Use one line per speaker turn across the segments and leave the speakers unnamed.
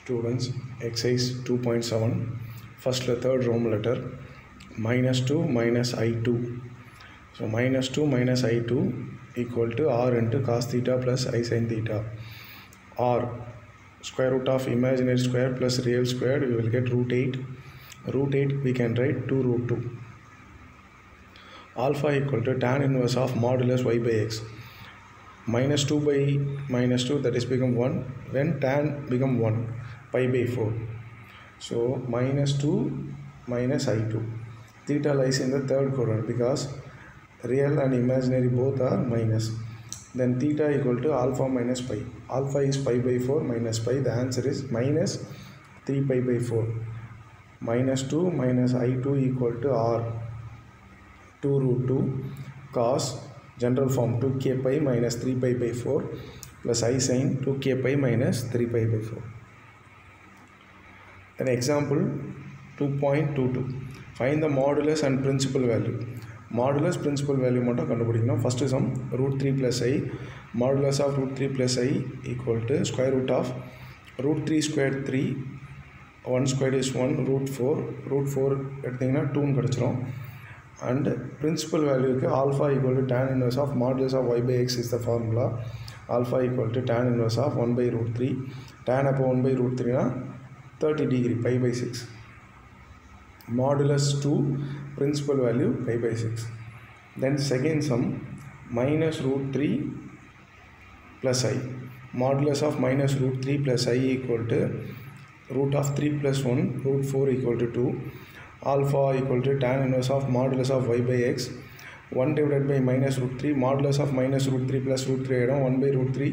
Students, exercise 2.7, first third Roman letter, -2 minus I2. So -2 minus I2 equal to r into cos theta plus I sin theta. R, square root of imaginary square plus real square, we will get root 8. Root 8 we can write 2 root 2. Alpha equal to tan inverse of modulus y by x. -2 by -2, that is become 1. When tan become 1, pi by 4. So -2 minus I2. Theta lies in the third quadrant because real and imaginary both are minus. Then theta equal to alpha minus pi. Alpha is pi by 4 minus pi. The answer is minus 3 pi by 4. -2 minus I2 equal to r 2 root 2 cos general form 2k pi minus 3 pi by 4 plus I sin 2k pi minus 3 pi by 4. Then example 2.22. Find the modulus and principal value. Modulus principal value மட்டும் கண்டுபிடிக்கணும். First sum root 3 plus I. Modulus of root 3 plus I equal to square root of root 3 squared 3. 1 squared is 1. Root 4. Root 4 எடுத்தீங்கன்னா 2 கிடைச்சிரும். And principal value க்கு alpha equal to tan inverse of modulus of y by x is the formula. Alpha equal to tan inverse of 1 by root 3. Tan அப்போ 1 by root 3 னா 30 degree, pi by 6. Modulus 2, principal value pi by 6. Then second sum, minus root 3 plus I. Modulus of minus root 3 plus I equal to root of 3 plus 1, root 4 equal to 2. Alpha equal to tan inverse of modulus of y by x. 1 divided by minus root 3, modulus of minus root 3 plus root 3 item 1 by root 3.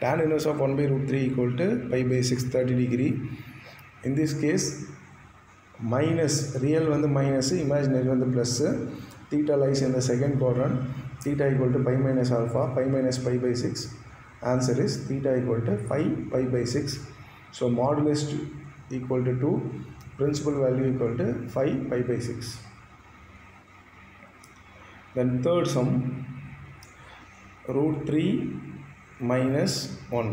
Tan inverse of 1 by root 3 equal to pi by 6, 30 degree. In this case, minus, real வந்து minus, imaginary வந்து plus. Theta lies in the second quadrant. Theta equal to pi minus alpha, pi minus pi by 6. Answer is theta equal to 5 pi by 6. So modulus equal to 2, principal value equal to 5 pi by 6. Then third sum, root 3 minus 1.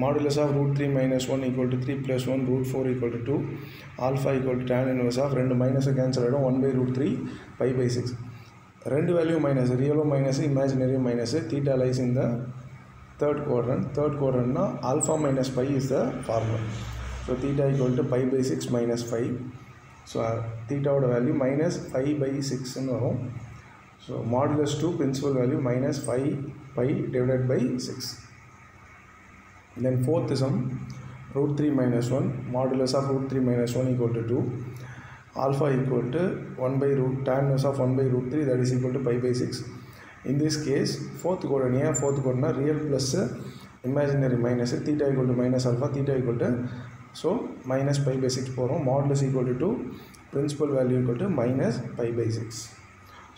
Modulus of root 3 minus 1 equal to 3 plus 1, root 4 equal to 2. Alpha equal to tan inverse of 2 minus cancel 1 by root 3 pi by 6. 2 value minus, real minus, imaginary minus. Theta lies in the third quadrant. Third quadrant na alpha minus pi is the formula. So theta equal to pi by 6 minus 5. So theta value minus 5 by 6 in varum. So modulus 2 principal value minus 5 pi divided by 6. Then fourth sum, root 3 minus 1. Modulus of root 3 minus 1 equal to 2. Alpha equal to 1 by root tan inverse of 1 by root 3, that is equal to pi by 6. In this case, fourth quadrant, fourth quadrant real plus imaginary minus. Theta equal to minus alpha, theta equal to, so minus pi by 6 போகிறோம். Modulus equal to 2, principal value equal to minus pi by 6.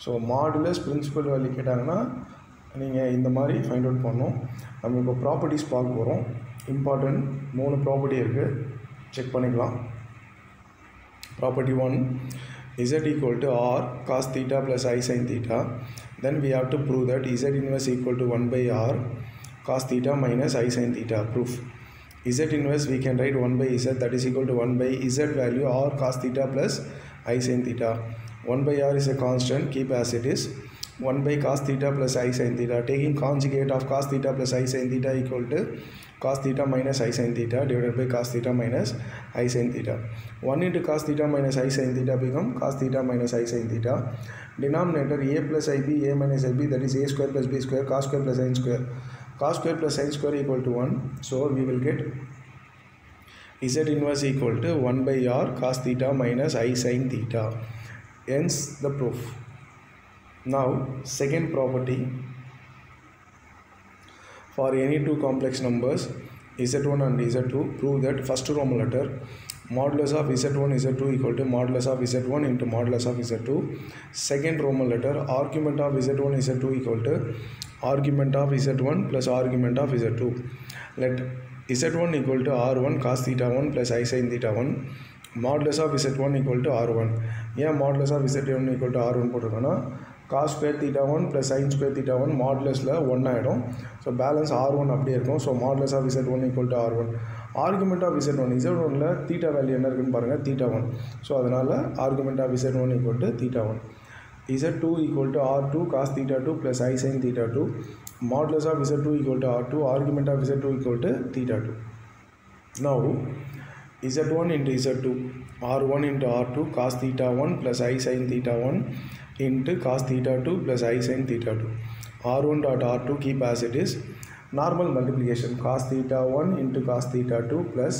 So modulus principal value கேட்டாங்கன்னா நீங்கள் இந்த மாதிரி find out பண்ணணும். நம்ம இப்போ properties பார்க்க போகிறோம். இம்பார்ட்டன்ட் 3 ப்ராப்பர்ட்டி இருக்குது, செக் பண்ணிக்கலாம். Property 1, z equal to r cos theta plus I sin theta. Then we have to prove that z inverse equal to 1 by r cos theta minus I sin theta. Proof. Z inverse we can write 1 by z, that is equal to 1 by z value r cos theta plus I sin theta. 1 by r is a constant, keep as it is. 1 by cos theta plus I sin theta. Taking conjugate of cos theta plus I sin theta equal to cos theta minus I sin theta divided by cos theta minus I sin theta. 1 into cos theta minus I sin theta become cos theta minus I sin theta. Denominator a plus ib, a minus ib, that is a square plus b square, cos square plus sin square. Cos square plus sin square equal to 1. So we will get z inverse equal to 1 by r cos theta minus I sin theta. Hence the proof. Now second property, for any two complex numbers z1 and z2, prove that first Roman letter modulus of z1 z2 equal to modulus of z1 into modulus of z2. Second Roman letter argument of z1 z2 equal to argument of z1 plus argument of z2. Let z1 equal to r1 cos theta 1 plus I sin theta 1. Modulus of z1 equal to r1. Yeah, modulus of z1 equal to r1 போட்டிருக்கோன்னா cos square theta 1 plus sin square theta 1 modulus 1 ஆகிடும். So balance r1 அப்படியே இருக்கும். So modulus of z1 equal to r1. Argument of z1ல theta value என்ன இருக்குன்னு பாருங்கள், theta 1. So அதனால் argument of z1 equal to theta 1. z2 equal to r2 cos theta 2 plus i sin theta 2. Modulus of z2 equal to r2, argument of z2 equal to theta 2. Now z1 into z2, r1 into r2 cos theta 1 plus I sin theta 1 into cos theta 2 plus I sin theta 2. r1 dot r2 keep as it is. Normal multiplication cos theta 1 into cos theta 2 plus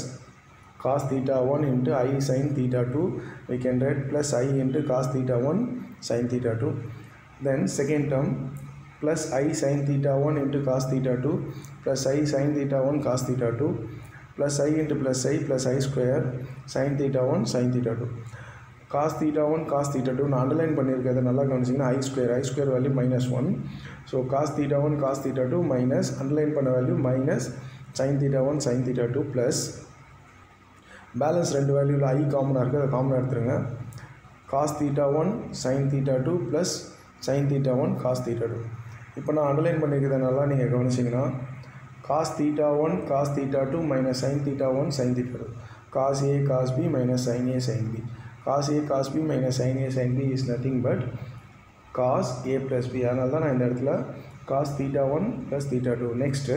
cos theta 1 into I sin theta 2. We can write plus I into cos theta 1 sin theta 2. Then second term plus I sin theta 1 into cos theta 2 plus I sin theta 1 cos theta 2. plus I into plus I square sin theta 1 sin theta 2. cos theta 1 cos theta 2 நான் underline பண்ணியிருக்கிறத நல்லா கவனிச்சிங்கன்னா I square value -1. So cos theta 1 cos theta 2 minus underline பண்ண value minus sin theta 1 sin theta 2 plus balance ரெண்டு வேல்யூவில் I காமனாக இருக்குது, அதை காமனாக எடுத்துருங்க. cos theta 1 sin theta 2 plus sin theta 1 cos theta 2. இப்போ நான் அண்டர்லைன் பண்ணியிருக்கிறத நல்லா நீங்கள் கவனிச்சிங்கன்னா cos theta 1 cos theta 2 minus sin theta 1 sin theta 2. cos A cos B minus sin A sin B. cos A cos B minus sin A sin B is nothing but cos A plus B. அதனால தான் நான் இந்த இடத்துல cos theta 1 plus theta 2. Next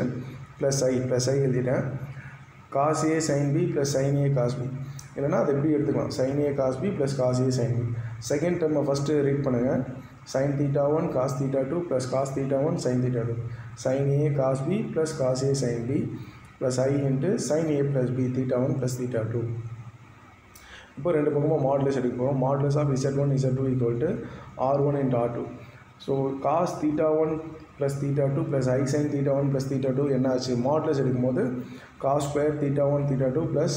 plus I எழுதிட்டேன். cos A sin B plus sin A cos B. இல்லைனா அது எப்படி எடுத்துக்கலாம், sin A cos B plus cos A sin B. Second டேர்மை ஃபஸ்ட்டு ரீட் பண்ணுங்கள். sin theta 1 cos theta 2 plus cos theta 1 sin theta 2. sin A cos B plus cos A sin B plus I into sin A plus B theta 1 plus theta 2. இப்போ ரெண்டு பக்கமாக modulus எடுக்க போகிறோம். Modulus of z1 z2 equal to r1 into r2. So cos theta 1 plus theta 2 plus I sin theta 1 plus theta 2 என்ன ஆச்சு, modulus எடுக்கும்போது cos square theta 1 theta 2 plus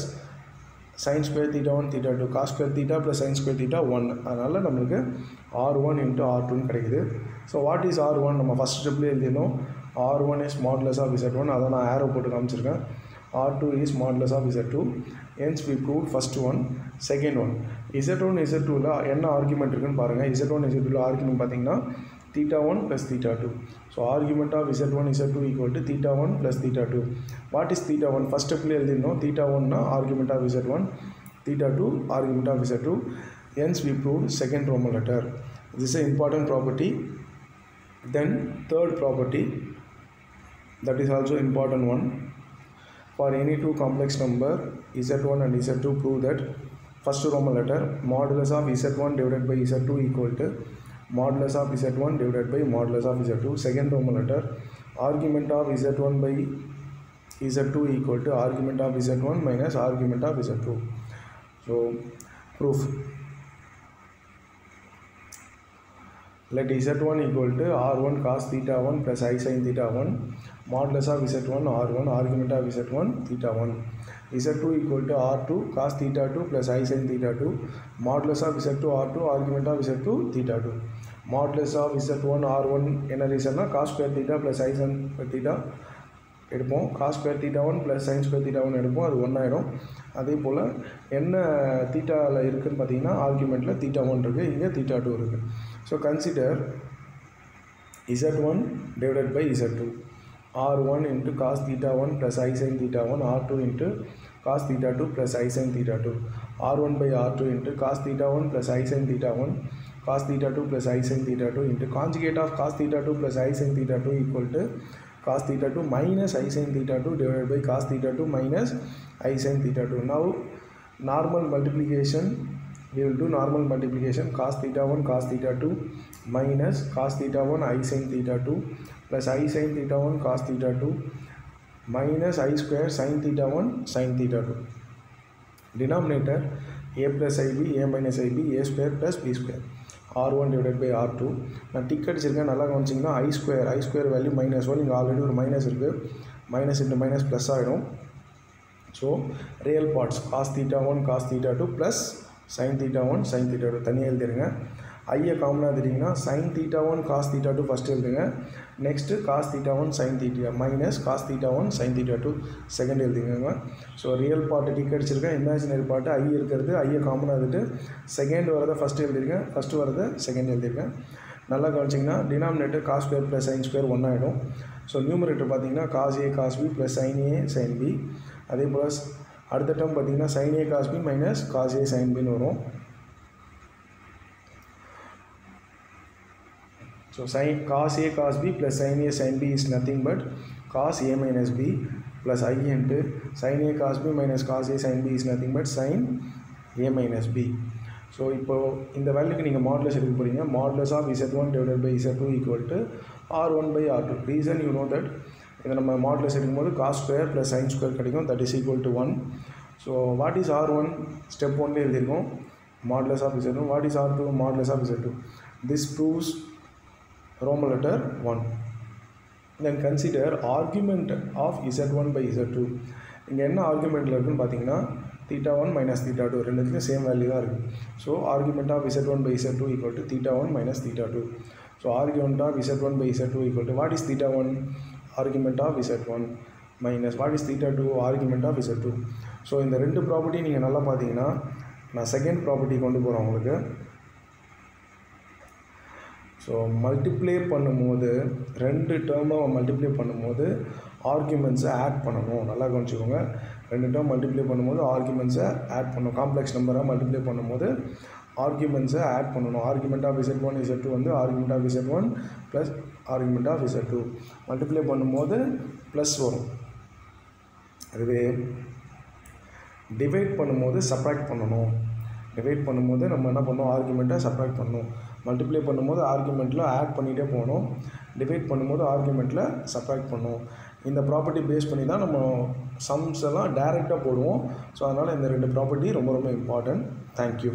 sin square theta 1 theta 2 cos square theta plus sin square theta 1. அதனால் நம்மளுக்கு r1 into r2 கிடைக்குது. So what is r1, நம்ம first ஸ்டெப்லேயே எழுதினோம். r1 is modulus of z1, அதை நான் ஆரோ போட்டு காமிச்சிருக்கேன். r2 is modulus of z2. hence we proved first one. second one, z1 z2ல என்ன ஆர்குமெண்ட் இருக்குன்னு பாருங்கள். z1 z2ல ஆர்குமெண்ட் பார்த்தீங்கன்னா theta 1 plus theta 2. so argument of z1 z2 equal to theta 1 plus theta 2. what is theta 1, first stepலேயே எழுதினோம். theta 1 னா argument of z1, theta 2 argument of z2. hence we proved second Roman letter. this is an important property. then third property, that is also important one. for any two complex number z1 and z2, prove that first Roman letter modulus of z1 divided by z2 equal to modulus of z1 divided by modulus of z2. second Roman letter argument of z1 by z2 equal to argument of z1 minus argument of z2. so proof, let z1 equal to r1 cos theta 1 plus I sin theta 1 modulus of z1 r1 argument of z1 theta 1. z2 equal to r2 cos theta 2 plus I sin theta 2 modulus of z2 r2 argument of z2 theta 2. modulus of z1 r1 என்ன ரீசன்னா cos square theta plus I sin theta எடுப்போம். cos square theta 1 plus sin square theta 1 எடுப்போம், அது 1 ஆகிடும். அதே போல் என்ன தீட்டாவில் இருக்குதுன்னு பார்த்தீங்கன்னா ஆர்குமெண்ட்டில் theta 1 இருக்குது, இங்கே theta 2 இருக்குது. So consider z1 divided by z2, r1 into cos theta 1 plus I sin theta 1, r2 into cos theta 2 plus I sin theta 2, r1 by r2 into cos theta 1 plus I sin theta 1 cos theta 2 plus I sin theta 2 into conjugate of cos theta 2 plus I sin theta 2 equal to cos theta 2 minus I sin theta 2 divided by cos theta 2 minus I sin theta 2. now normal multiplication, we will do normal multiplication. cos theta 1 cos theta 2 minus cos theta 1 I sin theta 2 plus I sin theta 1 cos theta 2 minus I square sin theta 1 sin theta 2. denominator a plus ib, a minus ib, a square plus b square, r1 divided by r2. நான் tick அடிச்சிருக்கேன், நல்லா கவனிச்சிங்கன்னா I square value -1, இங்கே already ஒரு minus இருக்குது, minus into minus plus ஆகிடும். So real parts cos theta 1 cos theta 2 plus sin theta 1 sin theta 2 தனியாக எழுதிருங்க. ஐயை காமனாக எழுதிட்டிங்கன்னா sin theta 1 cos theta 2 first எழுதுங்க. Next cos theta 1 sin theta minus cos theta 1 sin theta 2 second எழுதிங்க. So real part tick அடிச்சிருக்கேன், imaginary part i இருக்கிறது, ஐயை காமனாக எழுதிட்டு செகண்ட் வரதை ஃபஸ்ட்டு எழுதிருக்கேன், ஃபஸ்ட்டு வரதை செகண்ட் எழுதிருக்கேன். நல்லா கவனிச்சிங்கன்னா denominator cos square plus sin square 1 ஆகிடும். ஸோ நியூமரேட்டர் பார்த்தீங்கன்னா cos a cos b plus sin a sin b அதே போல் அடுத்த டேர்ம் பார்த்தீங்கன்னா sin a cos b minus cos a sin bன்னு வரும். So cos a cos b plus sin a sin b is nothing but cos a minus b plus I into sin a cos b minus cos a sin b is nothing but sin a minus b. So இப்போது இந்த வேல்யூக்கு நீங்கள் modulus எடுக்க போகிறீங்க. Modulus of z1 divided by z2 equal to r1 by r2. Reason you know that இதை நம்ம modulus எடுக்கும்போது cos square plus sin square கிடைக்கும். That is equal to 1. So what is r1? Step 1 எழுதியிருக்கோம் modulus of z1. What is r2? Modulus of z2. This proves Roman letter 1. Then consider argument of z1 by z2. இங்கே என்ன ஆர்குமெண்ட்டில் இருக்குன்னு பார்த்தீங்கன்னா θ1 minus θ2 ரெண்டுத்துலையும் same value தான் இருக்குது. So argument of z1 by z2 equal to θ1 minus θ2. So argument of z1 by z2 equal to what is θ1? Argument of z1 minus what is θ2? Argument of z2. So இந்த ரெண்டு property நீங்கள் நல்லா பார்த்தீங்கன்னா நான் second property கொண்டு போகிறேன் உங்களுக்கு. So multiply பண்ணும்போது ரெண்டு டேர்மை மல்டிப்ளை பண்ணும்போது ஆர்குமெண்ட்ஸை ஆட் பண்ணணும். நல்லா கவனிச்சுக்கோங்க. ரெண்டு டேர்ம் மல்டிப்ளை பண்ணும்போது ஆர்குமெண்ட்ஸை ஆட் பண்ணணும். காம்ப்ளெக்ஸ் நம்பரை மல்டிப்ளை பண்ணும்போது ஆர்குமெண்ட்ஸை ஆட் பண்ணணும். ஆர்குமெண்ட் ஆஃப் z1 z2 வந்து argument of z1 plus argument of z2 multiply பண்ணும்போது ப்ளஸ் வரும். அதுவே டிவைட் பண்ணும்போது சப்ராக்ட் பண்ணணும். டிவைட் பண்ணும்போது நம்ம என்ன பண்ணணும்? ஆர்குமெண்ட்டை சப்ராக்ட் பண்ணணும். மல்டிப்ளை பண்ணும்போது ஆர்குமெண்ட்டில் ஆட் பண்ணிகிட்டே போகணும். டிவைட் பண்ணும்போது ஆர்குமெண்ட்டில் சப்ராக்ட் பண்ணணும். இந்த ப்ராப்பர்ட்டி பேஸ் பண்ணி தான் நம்ம சம்ஸ் எல்லாம் டைரெக்டாக போடுவோம். ஸோ அதனால் இந்த ரெண்டு ப்ராப்பர்ட்டி ரொம்ப ரொம்ப இம்பார்ட்டன்ட். தேங்க்யூ.